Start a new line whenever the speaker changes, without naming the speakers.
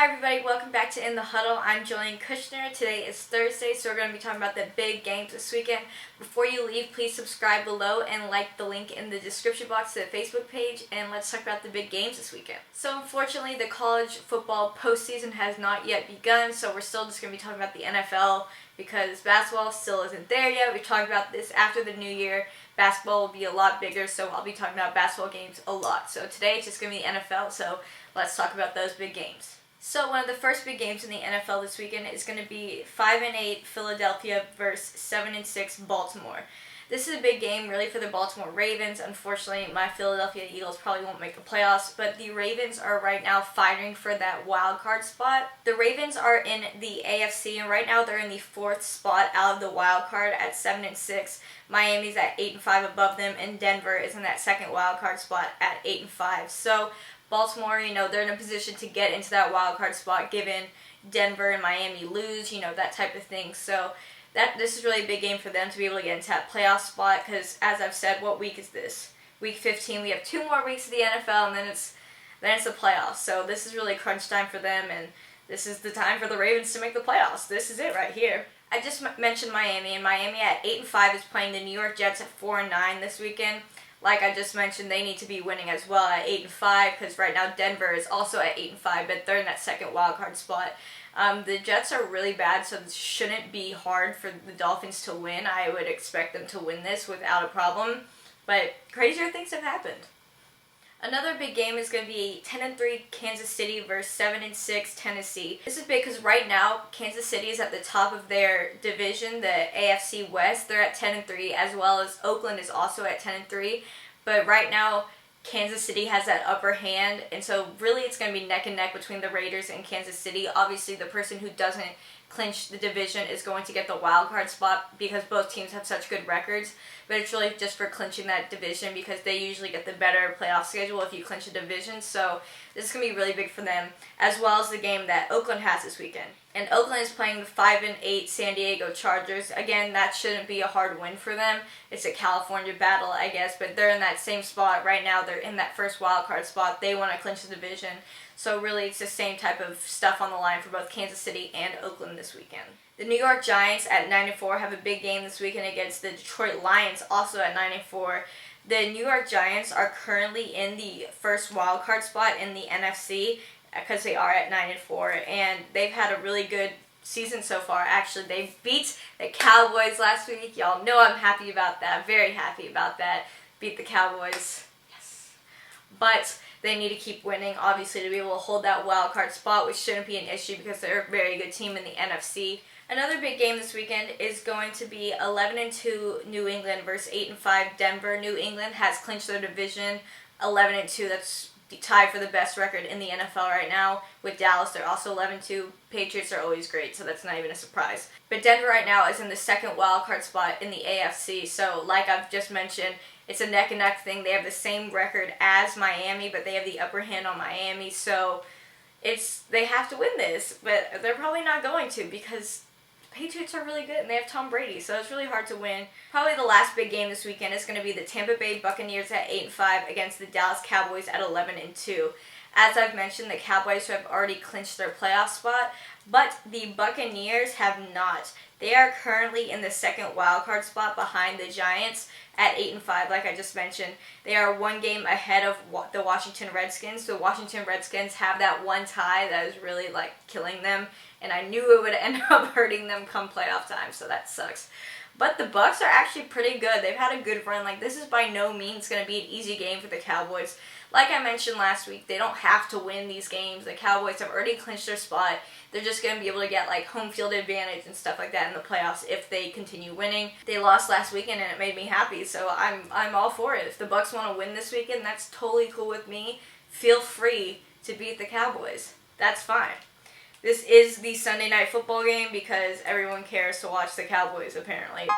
Hi everybody, welcome back to In The Huddle. I'm Jillian Kushner. Today is Thursday, so we're going to be talking about the big games this weekend. Before you leave, please subscribe below and like the link in the description box to the Facebook page, and let's talk about the big games this weekend. So unfortunately, the college football postseason has not yet begun, so we're still just going to be talking about the NFL because basketball still isn't there yet. We talked about this after the new year. Basketball will be a lot bigger, so I'll be talking about basketball games a lot. So today it's just going to be the NFL, so let's talk about those big games. So one of the first big games in the NFL this weekend is going to be 5-8 Philadelphia versus 7-6 Baltimore. This is a big game really for the Baltimore Ravens. Unfortunately, my Philadelphia Eagles probably won't make the playoffs, but the Ravens are right now fighting for that wild card spot. The Ravens are in the AFC, and right now they're in the 4th spot out of the wild card at 7-6. Miami's at 8-5 above them, and Denver is in that second wild card spot at 8-5. So Baltimore, they're in a position to get into that wild card spot given Denver and Miami lose, that type of thing. So this is really a big game for them to be able to get into that playoff spot because, as I've said, what week is this? Week 15. We have 2 more weeks of the NFL, and then it's the playoffs. So this is really crunch time for them, and this is the time for the Ravens to make the playoffs. This is it right here. I just mentioned Miami, and Miami at 8-5 is playing the New York Jets at 4-9 this weekend. Like I just mentioned, they need to be winning as well at 8-5 because right now Denver is also at 8-5, but they're in that second wild card spot. The Jets are really bad, so it shouldn't be hard for the Dolphins to win. I would expect them to win this without a problem, but crazier things have happened. Another big game is going to be 10-3 Kansas City versus 7-6 Tennessee. This is big because right now Kansas City is at the top of their division, the AFC West. They're at 10-3, as well as Oakland is also at 10-3. But right now Kansas City has that upper hand, and so really it's going to be neck and neck between the Raiders and Kansas City. Obviously, the person who doesn't clinch the division is going to get the wild card spot because both teams have such good records, but it's really just for clinching that division because they usually get the better playoff schedule if you clinch a division. So this is going to be really big for them, as well as the game that Oakland has this weekend. And Oakland is playing the 5-8 San Diego Chargers. Again, that shouldn't be a hard win for them. It's a California battle, I guess, but they're in that same spot right now. They're in that first wild card spot. They want to clinch the division. So really, it's the same type of stuff on the line for both Kansas City and Oakland this weekend. The New York Giants at 9-4 have a big game this weekend against the Detroit Lions, also at 9-4. The New York Giants are currently in the first wild card spot in the NFC because they are at 9-4, and they've had a really good season so far. Actually, they beat the Cowboys last week. Y'all know I'm happy about that. Very happy about that. Beat the Cowboys. Yes. But they need to keep winning, obviously, to be able to hold that wild card spot, which shouldn't be an issue because they're a very good team in the NFC. Another big game this weekend is going to be 11-2 New England versus 8-5 Denver. New England has clinched their division, 11-2. That's tied for the best record in the NFL right now with Dallas. They're also 11-2. Patriots are always great, so that's not even a surprise. But Denver right now is in the second wild card spot in the AFC. So like I've just mentioned, it's a neck and neck thing. They have the same record as Miami, but they have the upper hand on Miami. So they have to win this, but they're probably not going to because Patriots are really good and they have Tom Brady, so it's really hard to win. Probably the last big game this weekend is going to be the Tampa Bay Buccaneers at 8-5 against the Dallas Cowboys at 11-2. As I've mentioned, the Cowboys have already clinched their playoff spot, but the Buccaneers have not. They are currently in the second wild card spot behind the Giants at 8-5, like I just mentioned. They are 1 game ahead of the Washington Redskins. The Washington Redskins have that one tie that is really killing them, and I knew it would end up hurting them come playoff time, so that sucks. But the Bucs are actually pretty good. They've had a good run. This is by no means going to be an easy game for the Cowboys. Like I mentioned last week, they don't have to win these games. The Cowboys have already clinched their spot. They're just going to be able to get home field advantage and stuff like that in the playoffs if they continue winning. They lost last weekend and it made me happy, so I'm all for it. If the Bucs want to win this weekend, that's totally cool with me. Feel free to beat the Cowboys. That's fine. This is the Sunday night football game because everyone cares to watch the Cowboys apparently.